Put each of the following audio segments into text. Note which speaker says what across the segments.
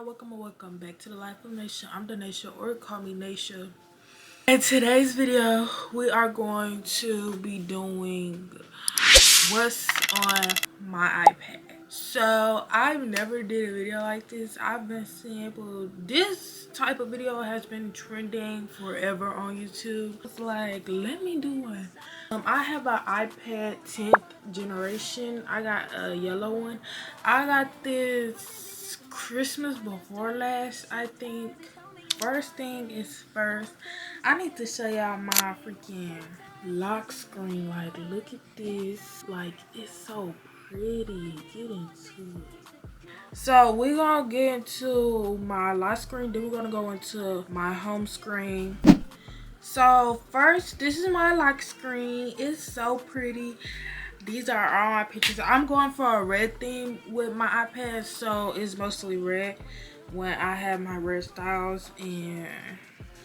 Speaker 1: welcome back to the Life of Nasha. I'm Nasha, or call me Nasha. In today's video, we are going to be doing what's on my iPad. So I've never did a video like this. I've been seeing people, this type of video has been trending forever on YouTube. It's like, let me do one. I have an iPad 10th generation. I got a yellow one. I got this Christmas before last, I think. First thing is first, I need to show y'all my freaking lock screen. Like, look at this. Like, it's so pretty. Get into it. So we're gonna get into my lock screen, then we're gonna go into my home screen. So first, this is my lock screen. It's so pretty. These are all my pictures. I'm going for a red theme with my iPad, so it's mostly red when I have my red styles, and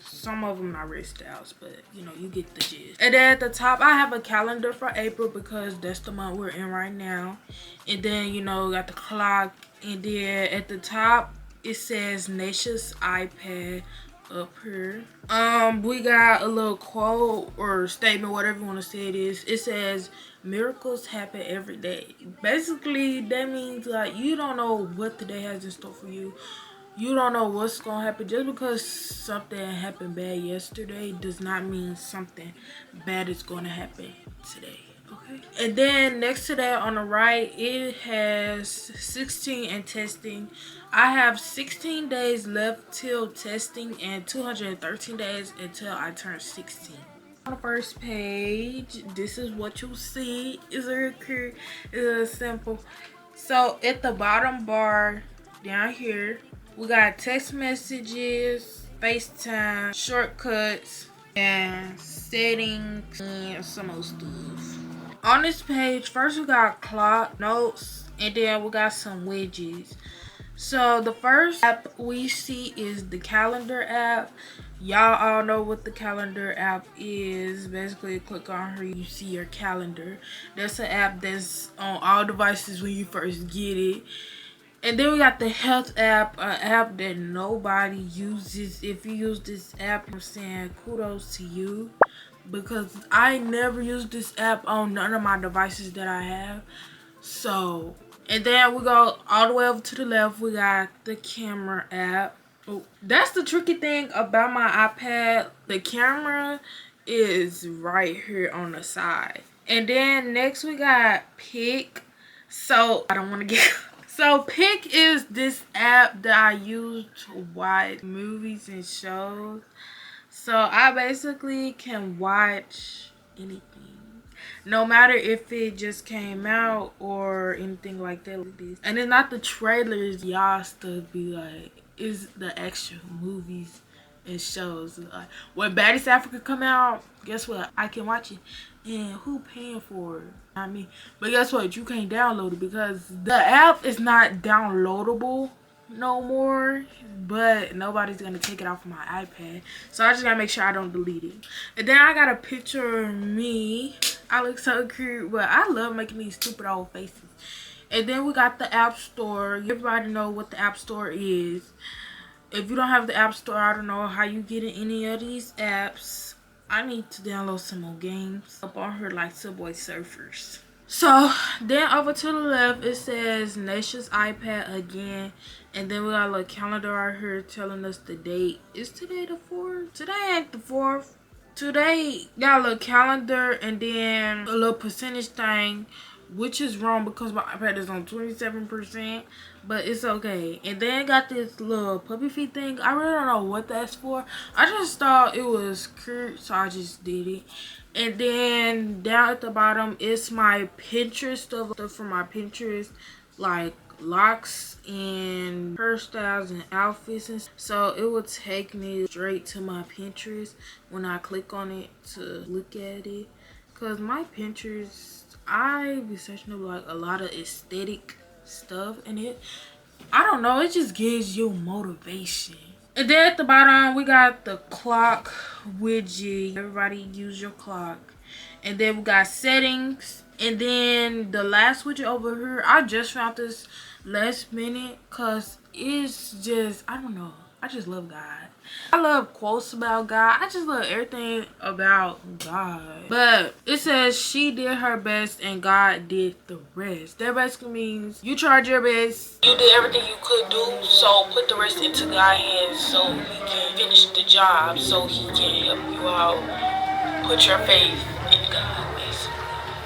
Speaker 1: some of them not red styles, but you know, you get the gist. And then at the top, I have a calendar for April because that's the month we're in right now. And then, you know, got the clock, and then at the top it says Nasha's iPad up here. We got a little quote or statement, whatever you want to say it is. It says miracles happen every day. Basically, that means like you don't know what the day has in store for you. You don't know what's gonna happen. Just because something happened bad yesterday does not mean something bad is gonna happen today. Okay. And then next to that on the right, it has 16 and testing. I have 16 days left till testing and 213 days until I turn 16. On the first page, this is what you'll see. It's a simple. So at the bottom bar down here, we got text messages, FaceTime, shortcuts, and settings, and some other stuff. On this page, first we got clock, notes, and then we got some widgets. So the first app we see is the calendar app. Y'all all know what the calendar app is. Basically, click on her, you see your calendar. That's an app that's on all devices when you first get it. And then we got the health app, an app that nobody uses. If you use this app, I'm saying kudos to you, because I never use this app on none of my devices that I have. So, and then we go all the way over to the left, we got the camera app. Oh, that's the tricky thing about my iPad. The camera is right here on the side. And then next we got Pick. So, I don't want to get... So Pick is this app that I use to watch movies and shows. So I basically can watch anything, no matter if it just came out or anything like that. And it's not the trailers, y'all stuff be like, it's the actual movies and shows. Like when Baddest Africa come out, guess what? I can watch it. And who paying for it? I mean, but guess what? You can't download it because the app is not downloadable no more. But nobody's gonna take it off of my iPad, so I just gotta make sure I don't delete it. And then I got a picture of me. I look so cute, but I love making these stupid old faces. And then we got the App Store. Everybody know what the App Store is. If you don't have the App Store, I don't know how you get in any of these apps. I need to download some more games up on her, like Subway Surfers. So then over to the left, it says Nasha's iPad again. And then we got a little calendar right here telling us the date. Is today the 4th? Today ain't the 4th. Today got a little calendar and then a little percentage thing, which is wrong because my iPad is on 27%, but it's okay. And then got this little puppy feet thing. I really don't know what that's for. I just thought it was cute, so I just did it. And then down at the bottom, it's my Pinterest stuff from my Pinterest, like locks and hairstyles and outfits. And so it will take me straight to my Pinterest when I click on it to look at it. Because my Pinterest, I be searching up like a lot of aesthetic stuff in it. I don't know, it just gives you motivation. And then at the bottom we got the clock widget. Everybody use your clock. And then we got settings. And then the last widget over here, I just found this last minute, because it's just, I don't know, I just love God. I love quotes about God. I just love everything about God. But it says she did her best and God did the rest. That basically means you tried your best, you did everything you could do, so put the rest into God's hands so he can finish the job, so he can help you out. Put your faith in God, basically.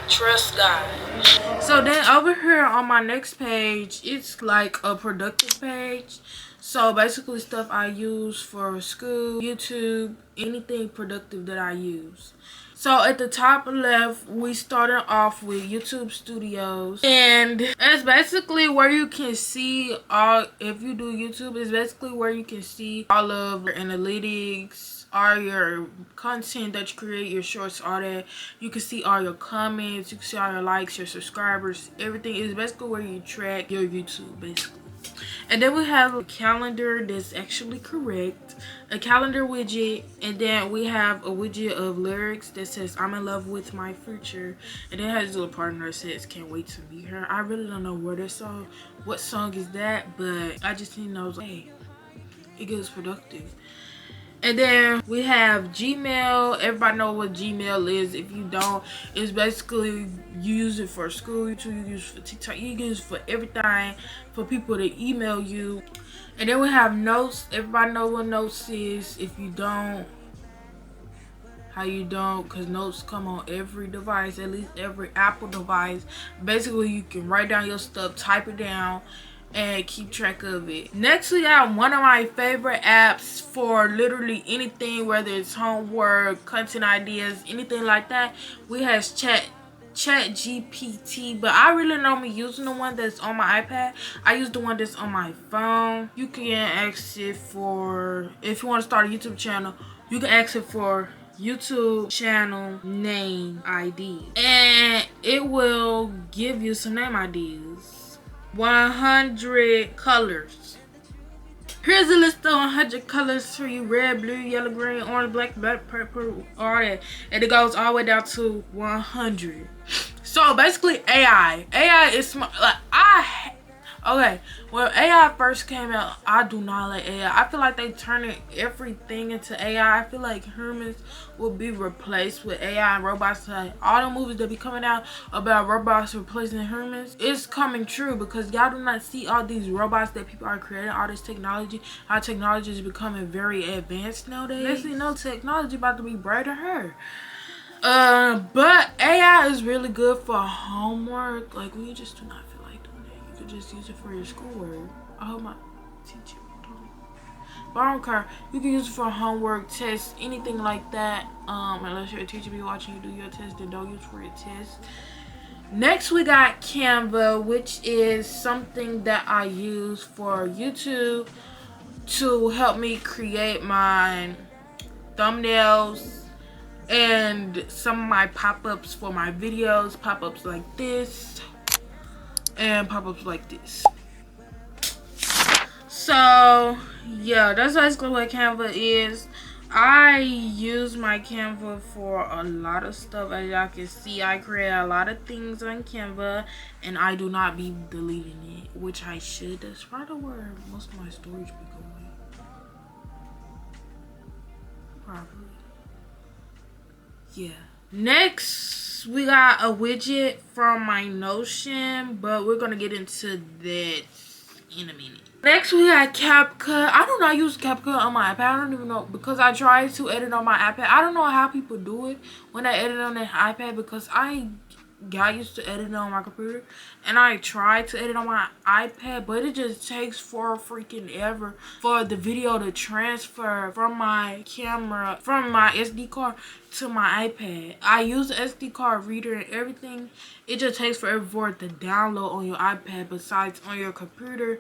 Speaker 1: Trust God. So then over here on my next page, it's like a productive page. So basically stuff I use for school, YouTube, anything productive that I use. So at the top left, we started off with YouTube Studios, and it's basically where you can see all, if you do YouTube, it's basically where you can see all of your analytics, all your content that you create, your shorts, all that. You can see all your comments, you can see all your likes, your subscribers, everything is basically where you track your YouTube, basically. And then we have a calendar that's actually correct, a calendar widget, and then we have a widget of lyrics that says I'm in love with my future, and then it has a little partner that says can't wait to meet her. I really don't know what song is that, but I just need to know, hey, it gets productive. And then we have Gmail. Everybody know what Gmail is. If you don't, it's basically you use it for school, YouTube, you use it for TikTok, you use it for everything, for people to email you. And then we have Notes. Everybody know what Notes is. If you don't, how you don't, because Notes come on every device, at least every Apple device. Basically, you can write down your stuff, type it down, and keep track of it. Next, we got one of my favorite apps for literally anything, whether it's homework, content ideas, anything like that. We have ChatGPT, but I really don't be using the one that's on my iPad. I use the one that's on my phone. You can ask it for, if you want to start a YouTube channel, you can ask it for YouTube channel name ID, and it will give you some name ideas. 100 colors. Here's a list of 100 colors for you: red, blue, yellow, green, orange, black, purple, all that, and it goes all the way down to 100. So basically, AI is smart. Like, okay, when AI first came out, I do not like AI. I feel like they turning everything into AI. I feel like humans will be replaced with AI and robots. Like, all the movies that be coming out about robots replacing humans, it's coming true, because y'all do not see all these robots that people are creating, all this technology. Our technology is becoming very advanced nowadays. Next thing you know, technology about to be brighter her. But AI is really good for homework. Like, when you just do not feel like doing it, you could just use it for your schoolwork. I hope my teacher don't. But I don't care. You can use it for homework, tests, anything like that. Unless your teacher be watching you do your test, then don't use it for your test. Next, we got Canva, which is something that I use for YouTube to help me create my thumbnails and some of my pop-ups for my videos. Pop-ups like this and pop-ups like this. So yeah, that's basically what Canva is. I use my Canva for a lot of stuff. As y'all can see, I create a lot of things on Canva, and I do not be deleting it, which I should. That's probably where most of my storage be going. Probably. Yeah. Next, we got a widget from my Notion, but we're gonna get into that in a minute. Next, we got CapCut. I do not use CapCut on my iPad. I don't even know, because I tried to edit on my iPad. I don't know how people do it when they edit on their iPad, because I got used to editing on my computer, and I tried to edit on my iPad, but it just takes for freaking ever for the video to transfer from my camera, from my SD card to my iPad. I use the SD card reader and everything. It just takes forever for it to download on your iPad besides on your computer.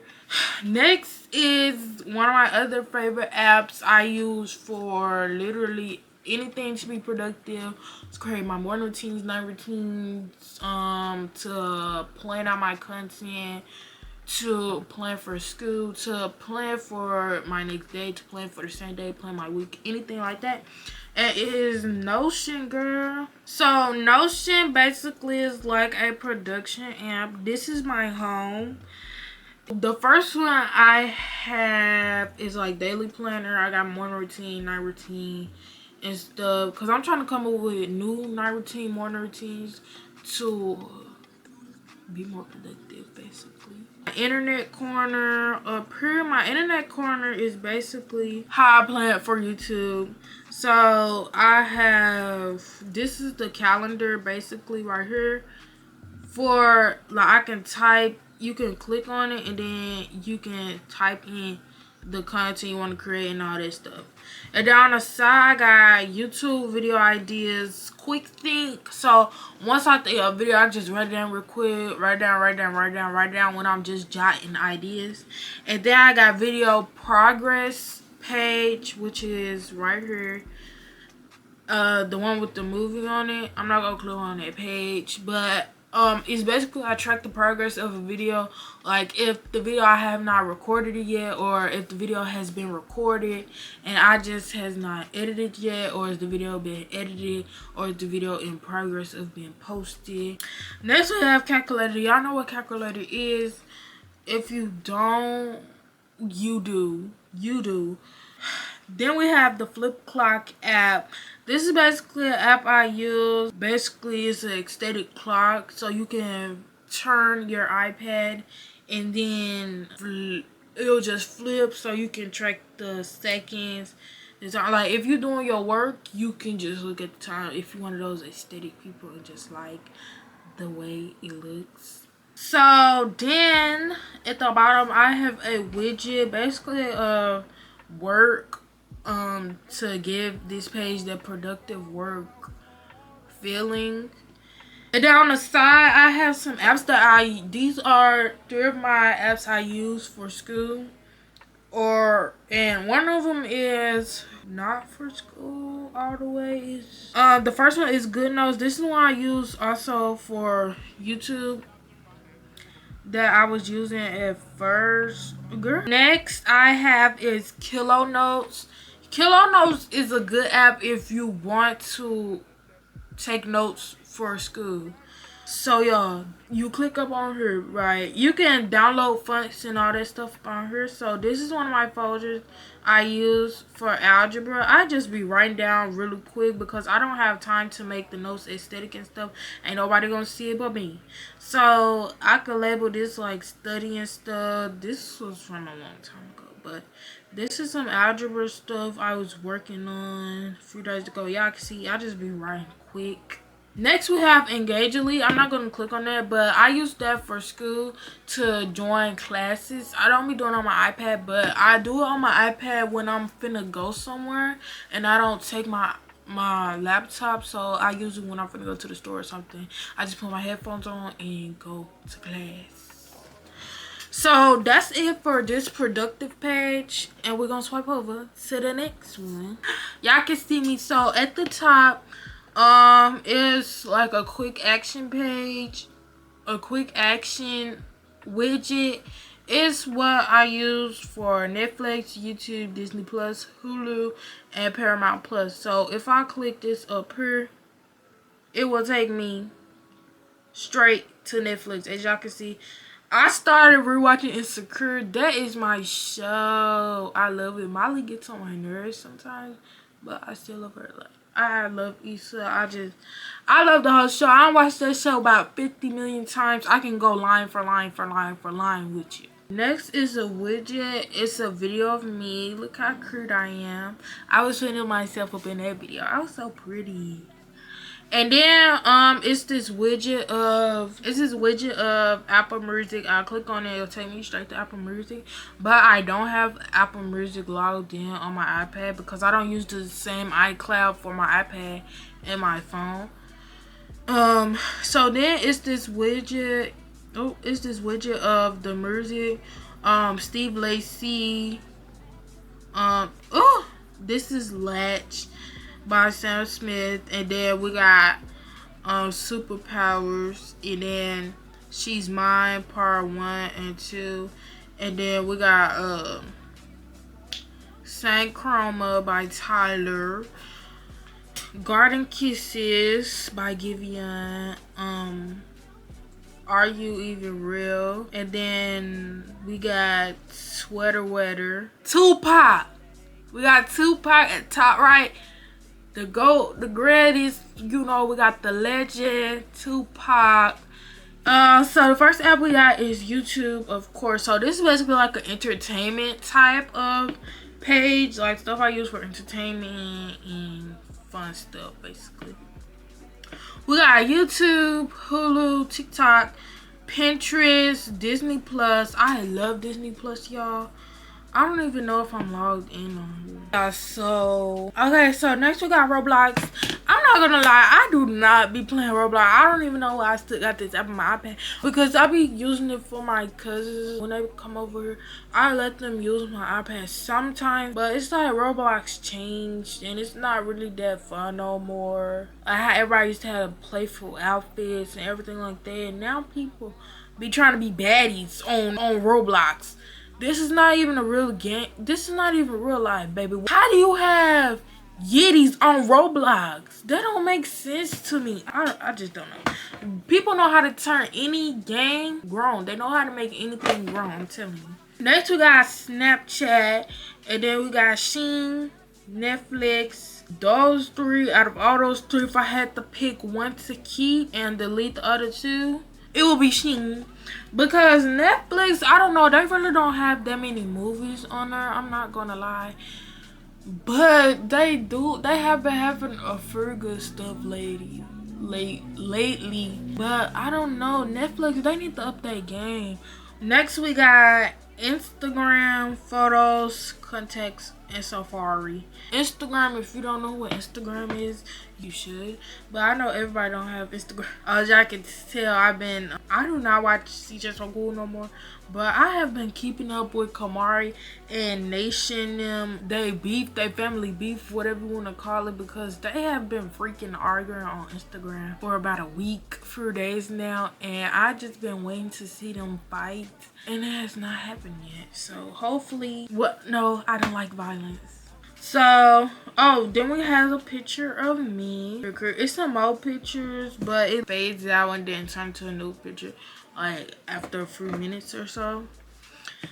Speaker 1: Next is one of my other favorite apps I use for literally anything to be productive, to create my morning routines, night routines, to plan out my content, to plan for school, to plan for my next day, to plan for the same day, plan my week, anything like that. And it is Notion, girl. So Notion basically is like a production app. This is my home. The first one I have is like daily planner. I got morning routine, night routine, and stuff. Because I'm trying to come up with new night routine, morning routines to be more productive, basically. My internet corner up here. My internet corner is basically how I plan for YouTube. So I have, this is the calendar basically right here. For like, I can type, you can click on it and then you can type in the content you want to create and all that stuff. And down on the side, I got YouTube video ideas, quick think. So once I think of a video, I just write it down real quick, write down when I'm just jotting ideas. And then I got video progress page, which is right here. The one with the movie on it. I'm not gonna click on that page, but it's basically I track the progress of a video. Like if the video I have not recorded it yet, or if the video has been recorded and I just has not edited yet, or is the video been edited, or is the video in progress of being posted. Next we have calculator. Y'all know what calculator is. If you don't, you do. Then we have the Flip Clock app. This is basically an app I use. Basically, it's an aesthetic clock, so you can turn your iPad and then it'll just flip, so you can track the seconds. It's like if you're doing your work, you can just look at the time. If you're one of those aesthetic people and just like the way it looks. So then at the bottom, I have a widget, basically work to give this page the productive work feeling. And then on the side, I have some apps that these are 3 of my apps I use for school. And one of them is not for school all the way. The first one is Good Notes. This is one I use also for YouTube that I was using at first. Next I have is Kilo Notes. Kilo Notes is a good app if you want to take notes for school. So y'all, you click up on here, right? You can download fonts and all that stuff on here. So this is one of my folders I use for algebra. I just be writing down really quick because I don't have time to make the notes aesthetic and stuff. Ain't nobody gonna see it but me. So I could label this like studying stuff. This was from a long time ago, but this is some algebra stuff I was working on a few days ago. Y'all can see I just be writing quick. Next we have Engagely. I'm not going to click on that, but I use that for school to join classes. I don't be doing it on my iPad, but I do it on my iPad when I'm finna go somewhere and I don't take my laptop, so I use it when I'm finna go to the store or something. I just put my headphones on and go to class. So that's it for this productive page, and we're gonna swipe over to the next one. Y'all can see me. So at the top is like a quick action page, a quick action widget. Is what I use for Netflix, YouTube, Disney Plus, Hulu, and Paramount Plus. So if I click this up here, it will take me straight to Netflix. As y'all can see, I started rewatching Insecure. That is my show. I love it. Molly gets on my nerves sometimes, but I still love her. Like, I love Issa. I love the whole show. I watched that show about 50 million times. I can go line for line with you. Next is a widget. It's a video of me. Look how cute I am. I was putting myself up in that video. I was so pretty. And then it's this widget of Apple Music. I'll click on it, it'll take me straight to Apple Music. But I don't have Apple Music logged in on my iPad because I don't use the same iCloud for my iPad and my phone. So then it's this widget. Oh, it's this widget of the music. Steve Lacy. This is Latch by Sam Smith, and then we got Superpowers, and then She's Mine part 1 and 2, and then we got Saint Chroma by Tyler, Garden Kisses by Giveon, Are You Even Real? And then we got Sweater Wetter. Tupac. We got Tupac at top right. The GOAT, the greatest, you know, we got the legend, Tupac. So the first app we got is YouTube, of course. So this is basically like an entertainment type of page, like stuff I use for entertainment and fun stuff, basically. We got YouTube, Hulu, TikTok, Pinterest, Disney Plus. I love Disney Plus, y'all. I don't even know if I'm logged in on here. Yeah, so so next we got Roblox. I'm not gonna lie, I do not be playing Roblox. I don't even know why I still got this app on my iPad, because I be using it for my cousins when they come over here. I let them use my iPad sometimes, but it's like Roblox changed and it's not really that fun no more. Everybody used to have playful outfits and everything like that, and now people be trying to be baddies on Roblox. This is not even a real game. This is not even real life, baby. How do you have Yetis on Roblox? That don't make sense to me. I just don't know. People know how to turn any game grown. They know how to make anything grown, I'm telling you. Next we got Snapchat. And then we got Shein, Netflix. Those three, out of all those three, if I had to pick one to keep and delete the other two, it will be Shein. Because Netflix, I don't know, they really don't have that many movies on there, I'm not gonna lie. But they have been having a few good stuff lately. But I don't know, Netflix, they need to up their game. Next we got Instagram, photos, contacts, and Safari. Instagram, if you don't know what Instagram is, you should. But I know everybody don't have Instagram. As y'all can tell, I do not watch CJ So Cool no more. But I have been keeping up with Kamari and Nation. They family beef, whatever you want to call it, because they have been freaking arguing on Instagram for about a week, few days now. And I just been waiting to see them fight. And it has not happened yet. So hopefully, no, I don't like violence. So, then we have a picture of me. It's some old pictures, but it fades out and then turns to a new picture, like after a few minutes or so.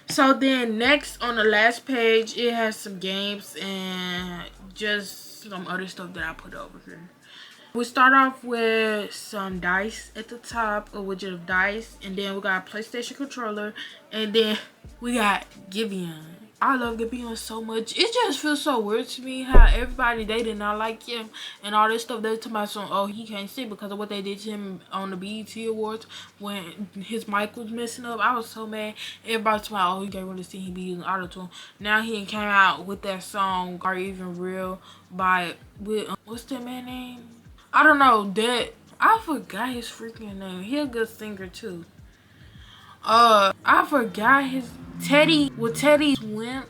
Speaker 1: So then next on the last page, it has some games and just some other stuff that I put over here. We start off with some dice at the top, a widget of dice, and then we got a PlayStation controller, and then we got Giveon. I love Giveon so much. It just feels so weird to me how everybody, they did not like him and all this stuff. They're talking about some, oh, he can't sing because of what they did to him on the BET Awards when his mic was messing up. I was so mad. Everybody's talking about, oh, he can't really sing, he be using auto-tune. Now he came out with that song, Are You Even Real, with what's that man's name? I don't know, I forgot his freaking name. He a good singer too. I forgot his Teddy with Teddy. He came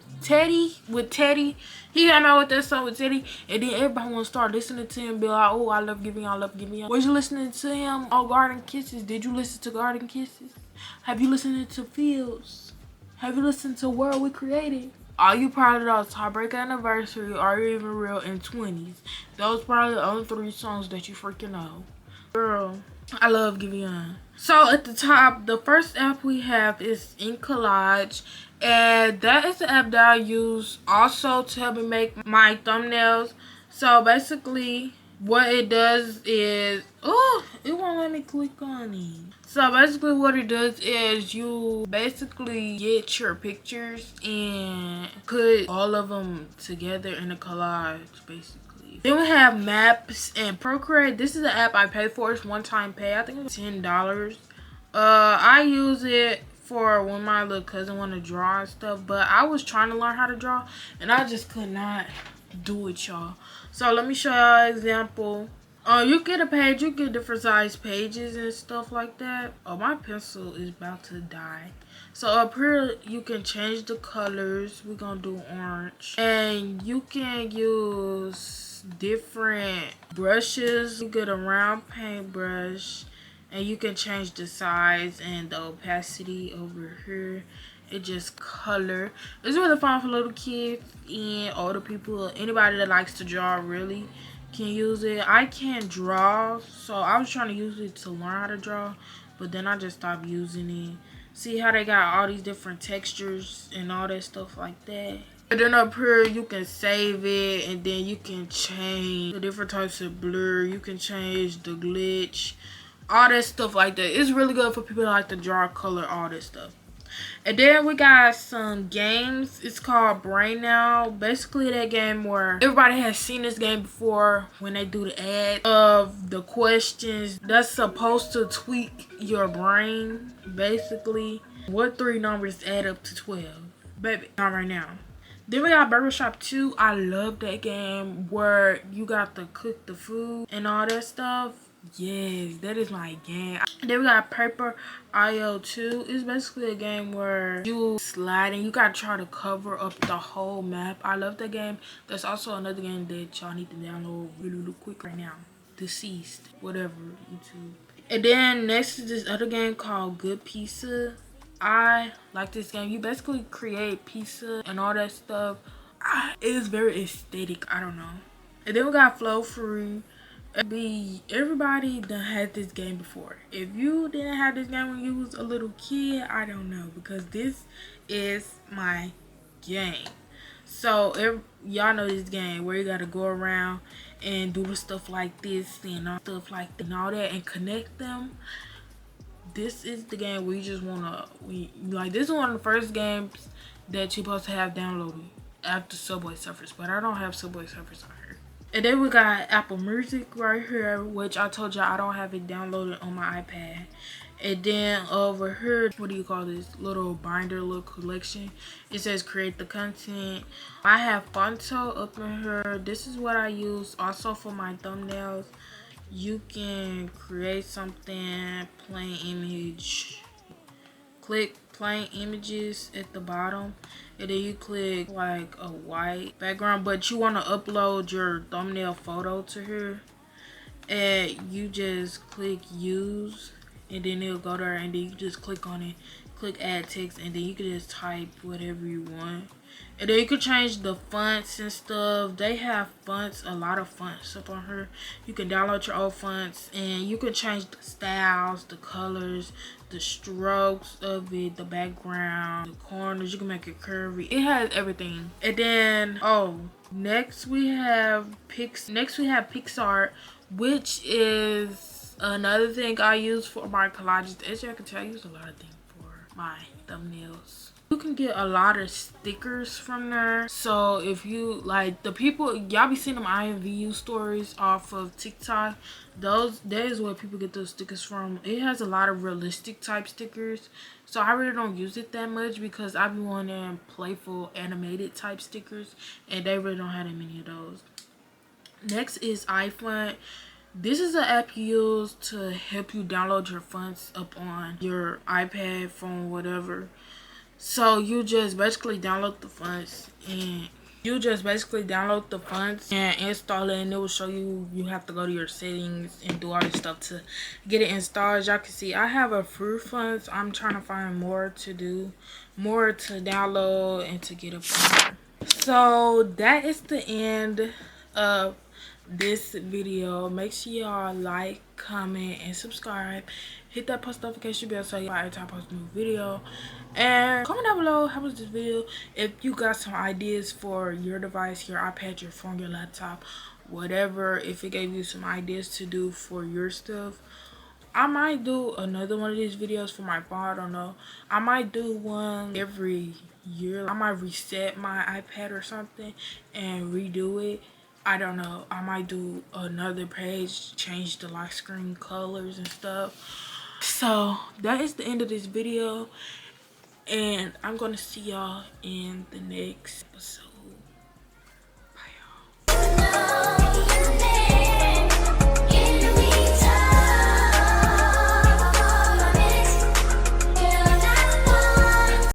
Speaker 1: out with that song with Teddy, and then everybody want to start listening to him and be like, oh, I love Giveon, I love Giveon. Was you listening to him on Garden Kisses? Did you listen to Garden Kisses? Have you listened to Fields? Have you listened to World We Created? Are you proud of those? Heartbreak Anniversary, Are You Even Real, and 20s. Those probably the only 3 songs that you freaking know. Girl, I love Giveon. So at the top, the first app we have is InCollage, and that is the app that I use also to help me make my thumbnails. So basically, what it does is, it won't let me click on it. So basically what it does is you basically get your pictures and put all of them together in a collage, basically. Then we have Maps and Procreate. This is the app I pay for. It's one-time pay. I think it's $10. I use it for when my little cousin want to draw and stuff, but I was trying to learn how to draw and I just could not do it, y'all. So let me show y'all an example. You get a page, you get different size pages and stuff like that. Oh, my pencil is about to die. So up here, you can change the colors. We're gonna do orange. And you can use different brushes. You get a round paintbrush. And you can change the size and the opacity over here. It just color. It's really fun for little kids and older people, anybody that likes to draw, really. can use it. I can't draw, so I was trying to use it to learn how to draw, but then I just stopped using it. See how they got all these different textures and all that stuff like that. And then up here you can save it, and then you can change the different types of blur. You can change the glitch, all that stuff like that. It's really good for people that like to draw, color, all that stuff. And then we got some games. It's called Brain Now. Basically that game where everybody has seen this game before when they do the ad of the questions that's supposed to tweak your brain. Basically, what 3 numbers add up to 12? Baby, not right now. Then we got Burger Shop 2. I love that game where you got to cook the food and all that stuff. Yes, that is my game. Then we got Paper IO 2. It's basically a game where you slide and you gotta try to cover up the whole map. I love that game. There's also another game that y'all need to download really quick right now. Deceased, whatever, YouTube. And then next is this other game called Good Pizza. I like this game. You basically create pizza and all that stuff. It is very aesthetic. I don't know. And then we got Flow Free. Everybody done had this game before. If you didn't have this game when you was a little kid, I don't know, because this is my game. So y'all know this game where you gotta go around and do the stuff like this and all stuff like that and all that and connect them. This is the game where you just wanna this is one of the first games that you're supposed to have downloaded after Subway Surfers, but I don't have Subway Surfers on here. And then we got Apple Music right here, which I told y'all I don't have it downloaded on my iPad. And then over here, what do you call this little binder, little collection? It says create the content. I have Fonto up in here. This is what I use also for my thumbnails. You can create something, plain image. Click plain images at the bottom, and then you click like a white background, but you want to upload your thumbnail photo to here, and you just click use, and then it'll go there, and then you just click on it, click add text, and then you can just type whatever you want. And then you can change the fonts and stuff. They have fonts, a lot of fonts up on here. You can download your old fonts, and you can change the styles, the colors, the strokes of it, the background, the corners. You can make it curvy. It has everything. And then next we have PixArt, which is another thing I use for my collages. As you can tell, I use a lot of things for my thumbnails. You can get a lot of stickers from there. So if you like the people, y'all be seeing them IMVU stories off of TikTok. That is where people get those stickers from. It has a lot of realistic type stickers. So I really don't use it that much because I be wanting playful animated type stickers, and they really don't have that many of those. Next is iFont. This is an app you use to help you download your fonts up on your iPad, phone, whatever. So you just basically download the fonts and install it, and it will show you have to go to your settings and do all this stuff to get it installed. As y'all can see, I have a few fonts. I'm trying to find more to do, more to download and to get up on. So that is the end of this video. Make sure y'all like, comment, and subscribe. Hit that post notification bell so you know every time I post a new video. And comment down below how was this video. If you got some ideas for your device, your iPad, your phone, your laptop, whatever, if it gave you some ideas to do for your stuff, I might do another one of these videos for my phone. I don't know. I might do one every year. I might reset my iPad or something and redo it. I don't know. I might do another page, change the lock screen colors and stuff. So that is the end of this video, and I'm gonna see y'all in the next episode.